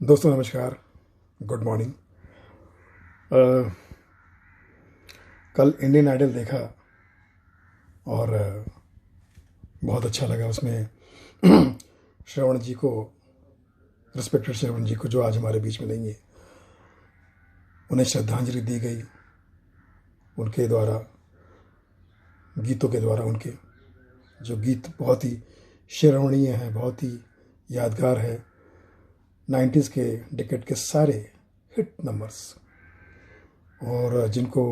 दोस्तों नमस्कार। Good morning. कल इंडियन आइडल देखा और बहुत अच्छा लगा। उसमें श्रवण जी को, रिस्पेक्टेड श्रवण जी को, जो आज हमारे बीच में नहीं है, उन्हें श्रद्धांजलि दी गई उनके द्वारा, गीतों के द्वारा। उनके जो गीत बहुत ही श्रवणीय हैं, बहुत ही यादगार है। 90s के डिकेड के सारे हिट नंबर्स, और जिनको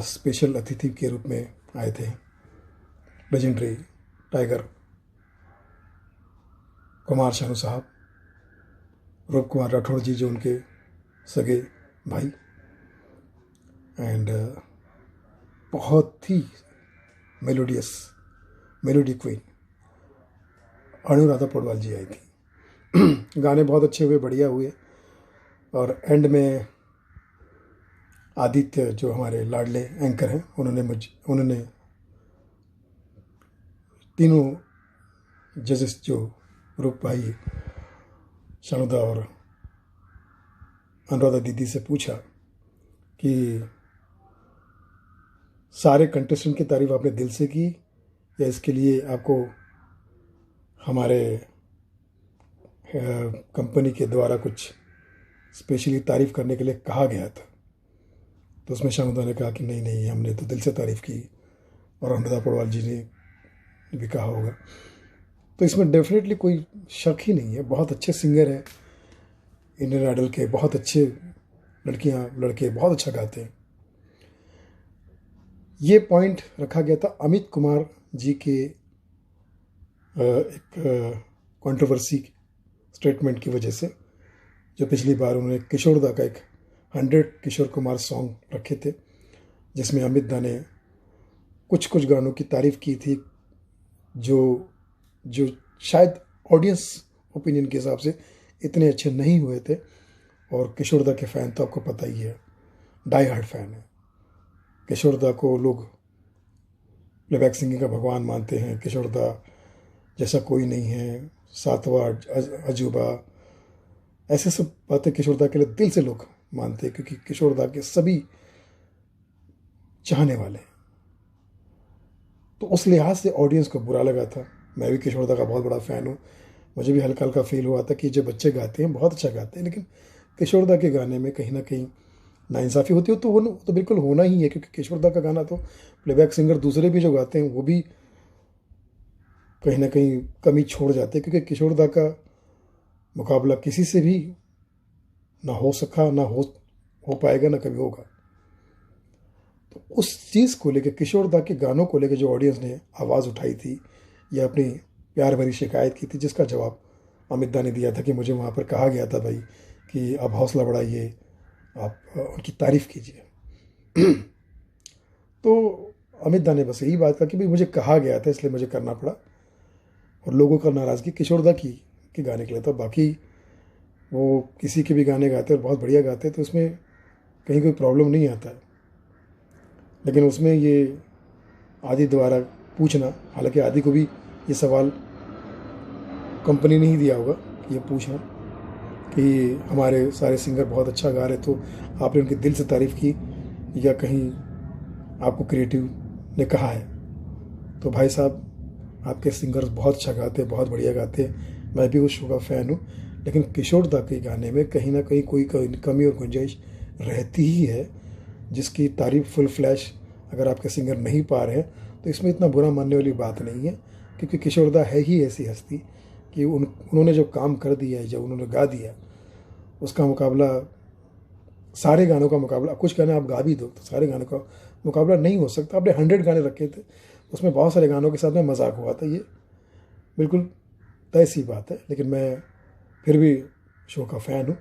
स्पेशल अतिथि के रूप में आए थे लेजेंडरी टाइगर कुमार शानू साहब, रूप कुमार राठौड़ जी जो उनके सगे भाई, एंड बहुत ही melodious melody queen Anuradha Paudwal ji आई थी। गाने बहुत अच्छे हुए, बढ़िया हुए। और एंड में आदित्य जो हमारे लाडले एंकर हैं, उन्होंने तीनों जजेस, जो रूप भाई, शानुदा और अनुराधा दीदी, से पूछा कि सारे कंटेस्टेंट की तारीफ आपने दिल से की या इसके लिए आपको हमारे कंपनी के द्वारा कुछ स्पेशली तारीफ करने के लिए कहा गया था। तो उसमें शानुदा ने कहा कि नहीं नहीं, हमने तो दिल से तारीफ की, और अनुराधा पौडवाल जी ने भी कहा होगा। तो इसमें डेफिनेटली कोई शक ही नहीं है। बहुत अच्छे सिंगर हैं इंडियन आइडल के, बहुत अच्छे लड़कियां लड़के बहुत अच्छा गाते हैं। ये पॉइंट रखा गया था अमित कुमार जी के एक कंट्रोवर्सी स्टेटमेंट की वजह से, जो पिछली बार उन्होंने किशोरदा का एक 100 किशोर कुमार सॉन्ग रखे थे, जिसमें अमित दा ने कुछ कुछ गानों की तारीफ की थी जो जो शायद ऑडियंस ओपिनियन के हिसाब से इतने अच्छे नहीं हुए थे। और किशोरदा के फ़ैन तो आपको पता ही है, डाई हार्ड फ़ैन है। किशोरदा को लोग प्लेबैक सिंगिंग का भगवान मानते हैं। किशोरदा जैसा कोई नहीं है, सातवां अजूबा, ऐसे सब बातें किशोरदा के लिए दिल से लोग मानते हैं, क्योंकि किशोरदा के सभी चाहने वाले हैं। तो उस लिहाज से ऑडियंस को बुरा लगा था। मैं भी किशोरदा का बहुत बड़ा फ़ैन हूँ। मुझे भी हल्का हल्का फील हुआ था कि जो बच्चे गाते हैं बहुत अच्छा गाते हैं, लेकिन किशोरदा के गाने में कहीं ना कहीं नाइंसाफ़ी होती है। तो वो तो बिल्कुल होना ही है, क्योंकि किशोरदा का गाना तो प्लेबैक सिंगर दूसरे भी जो गाते हैं वो भी कहीं ना कहीं कमी छोड़ जाते हैं, क्योंकि किशोरदा का मुकाबला किसी से भी ना हो सका, ना हो पाएगा, ना कभी होगा। तो उस चीज़ को लेकर, किशोरदा के गानों को लेकर जो ऑडियंस ने आवाज़ उठाई थी या अपनी प्यार भरी शिकायत की थी, जिसका जवाब अमित दा ने दिया था कि मुझे वहाँ पर कहा गया था भाई कि आप हौसला बढ़ाइए, आप उनकी तारीफ़ कीजिए। तो अमित दा ने बस यही बात कहा कि भाई मुझे कहा गया था इसलिए मुझे करना पड़ा, और लोगों का नाराज़गी किशोरदा की के गाने के लिए था। बाकी वो किसी के भी गाने गाते और बहुत बढ़िया गाते, तो उसमें कहीं कोई प्रॉब्लम नहीं आता है। लेकिन उसमें ये आदि द्वारा पूछना, हालांकि आदि को भी ये सवाल कंपनी ने ही दिया होगा कि ये पूछना कि हमारे सारे सिंगर बहुत अच्छा गा रहे, तो आपने उनके दिल से तारीफ़ की या कहीं आपको क्रिएटिव ने कहा है? तो भाई साहब, आपके सिंगर बहुत अच्छा गाते हैं, बहुत बढ़िया गाते हैं, मैं भी उस शो का फ़ैन हूँ। लेकिन किशोरदा के गाने में कहीं ना कहीं कोई कमी और गुंजाइश रहती ही है, जिसकी तारीफ फुल फ्लैश अगर आपके सिंगर नहीं पा रहे हैं तो इसमें इतना बुरा मानने वाली बात नहीं है, क्योंकि किशोरदा है ही ऐसी हस्ती कि उन्होंने जो काम कर दिया है, जब उन्होंने गा दिया, उसका मुकाबला, सारे गानों का मुकाबला, कुछ गाने आप गा भी दो तो सारे गानों का मुकाबला नहीं हो सकता। आपने 100 गाने रखे थे, उसमें बहुत सारे गानों के साथ में मजाक हुआ था, ये बिल्कुल तय सी बात है। लेकिन मैं फिर भी शो का फ़ैन हूँ।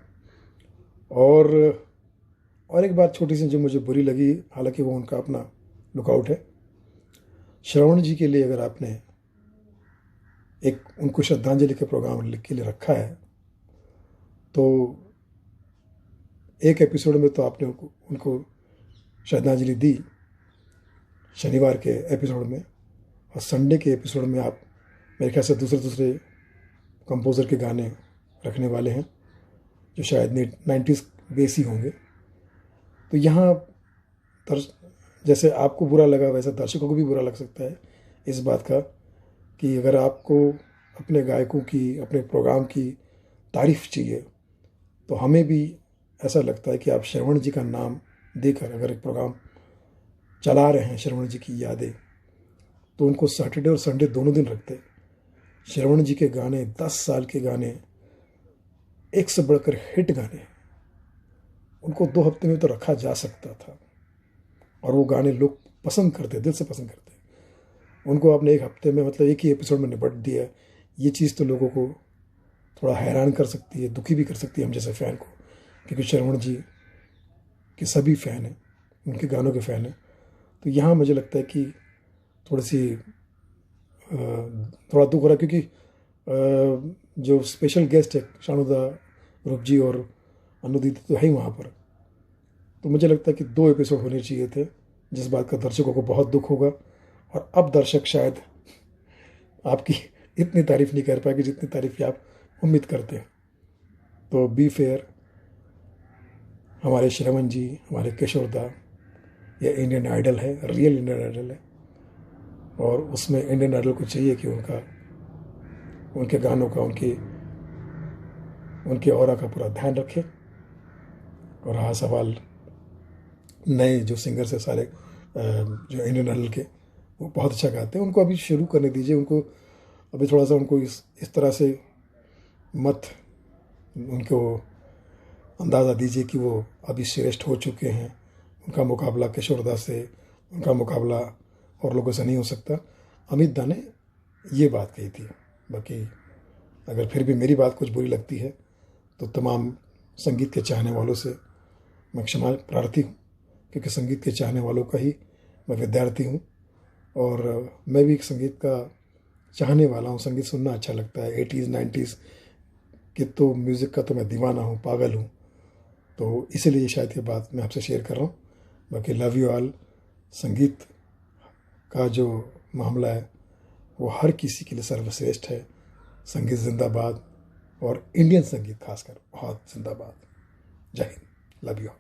और एक बात छोटी सी जो मुझे बुरी लगी, हालांकि वो उनका अपना लुकआउट है, श्रवण जी के लिए अगर आपने एक उनको श्रद्धांजलि के प्रोग्राम के लिए रखा है, तो एक एपिसोड में तो आपने उनको श्रद्धांजलि दी शनिवार के एपिसोड में, और संडे के एपिसोड में आप मेरे ख्याल से दूसरे दूसरे कंपोज़र के गाने रखने वाले हैं जो शायद 90s बेस ही होंगे। तो यहाँ जैसे आपको बुरा लगा वैसे दर्शकों को भी बुरा लग सकता है इस बात का कि अगर आपको अपने गायकों की, अपने प्रोग्राम की तारीफ चाहिए तो हमें भी ऐसा लगता है कि आप श्रवण जी का नाम देकर अगर एक प्रोग्राम चला रहे हैं, श्रवण जी की यादें, तो उनको सैटरडे और संडे दोनों दिन रखते। श्रवण जी के गाने 10 साल के गाने, एक से बढ़कर हिट गाने, उनको 2 हफ्ते में तो रखा जा सकता था और वो गाने लोग पसंद करते, दिल से पसंद करते। उनको आपने एक हफ्ते में मतलब एक ही एपिसोड में निपट दिया। ये चीज़ तो लोगों को थोड़ा हैरान कर सकती है, दुखी भी कर सकती है हम जैसे फ़ैन को, क्योंकि श्रवण जी के सभी फ़ैन हैं, उनके गानों के फ़ैन हैं। तो यहाँ मुझे लगता है कि थोड़ी सी थोड़ा दुख हो रहा है, क्योंकि जो स्पेशल गेस्ट है शानुदा रूप जी और अनु दीदी तो है ही वहाँ पर। तो मुझे लगता है कि 2 एपिसोड होने चाहिए थे, जिस बात का दर्शकों को बहुत दुख होगा। और अब दर्शक शायद आपकी इतनी तारीफ़ नहीं कर पाएंगे जितनी तारीफ़ आप उम्मीद करते हैं। तो बी फेयर, हमारे श्रवण जी, हमारे किशोर दा, ये इंडियन आइडल है, रियल इंडियन आइडल है। और उसमें इंडियन आइडल को चाहिए कि उनके गानों का, उनके ऑरा का पूरा ध्यान रखे। और रहा सवाल नए जो सिंगर्स है सारे जो इंडियन आइडल के, वो बहुत अच्छा गाते हैं, उनको अभी शुरू करने दीजिए। उनको अभी थोड़ा सा उनको इस तरह से मत उनको अंदाज़ा दीजिए कि वो अभी श्रेष्ठ हो चुके हैं, उनका मुकाबला किशोरदा से, उनका मुकाबला और लोगों से नहीं हो सकता। अमित दा ने ये बात कही थी। बाकी अगर फिर भी मेरी बात कुछ बुरी लगती है तो तमाम संगीत के चाहने वालों से मैं क्षमा प्रार्थी हूँ, क्योंकि संगीत के चाहने वालों का ही मैं विद्यार्थी हूँ और मैं भी एक संगीत का चाहने वाला हूँ। संगीत सुनना अच्छा लगता है। 80s 90s के तो म्यूज़िक का तो मैं दीवाना हूँ, पागल हूँ। तो इसीलिए शायद ये बात मैं आपसे शेयर कर रहा हूँ। बाकी लव यू ऑल। संगीत का जो मामला है वो हर किसी के लिए सर्वश्रेष्ठ है। संगीत जिंदाबाद और इंडियन संगीत खासकर बहुत जिंदाबाद। जय हिंद, लव यू ऑल।